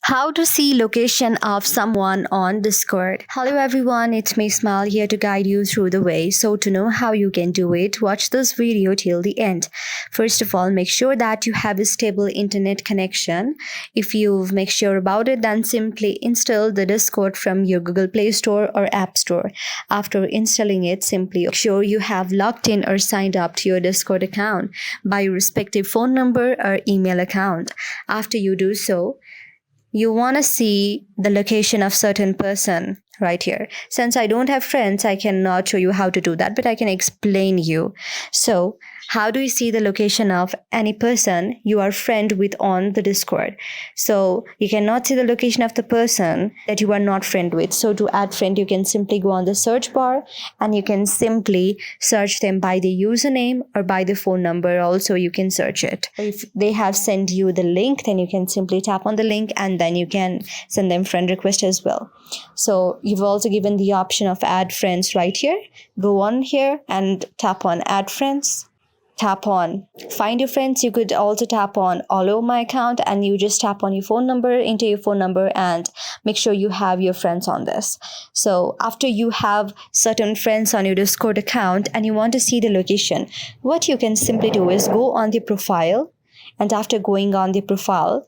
How to see location of someone on Discord. Hello everyone, it's me Smile here to guide you through the way. So to know how you can do it, watch this video till the end. First of all, make sure that you have a stable internet connection. If you've make sure about it, then simply install the Discord from your Google Play Store or App Store. After installing it, simply make sure you have logged in or signed up to your Discord account by your respective phone number or email account. After you do so, you want to see the location of certain person right here. Since I don't have friends, I cannot show you how to do that, but I can explain you. So how do you see the location of any person you are friend with on the Discord? So you cannot see the location of the person that you are not friend with. So to add friend, you can simply go on the search bar and you can simply search them by the username or by the phone number. Also, you can search it. If they have sent you the link, then you can simply tap on the link and then you can send them friend request as well. So you've also given the option of add friends right here. Go on here and tap on add friends. Tap on find your friends. You could also tap on all over my account and you just tap on your phone number, enter your phone number and make sure you have your friends on this. So after you have certain friends on your Discord account and you want to see the location, what you can simply do is go on the profile, and after going on the profile,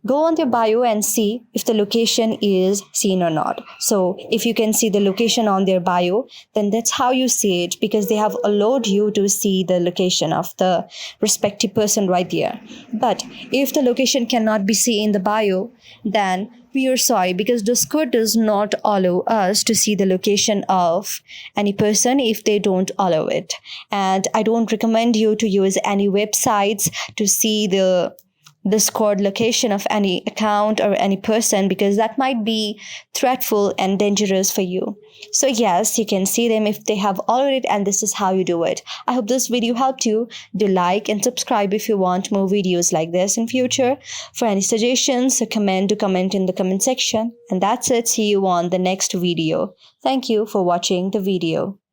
go on their bio and see if the location is seen or not. So if you can see the location on their bio, then that's how you see it, because they have allowed you to see the location of the respective person right there. But if the location cannot be seen in the bio, then we are sorry, because Discord does not allow us to see the location of any person if they don't allow it. And I don't recommend you to use any websites to see the Discord location of any account or any person, because that might be threatful and dangerous for you. So yes, you can see them if they have allowed it, and this is how you do it. I hope this video helped you. Do like and subscribe if you want more videos like this in future. For any suggestions or comment in the comment section. And that's it. See you on the next video. Thank you for watching the video.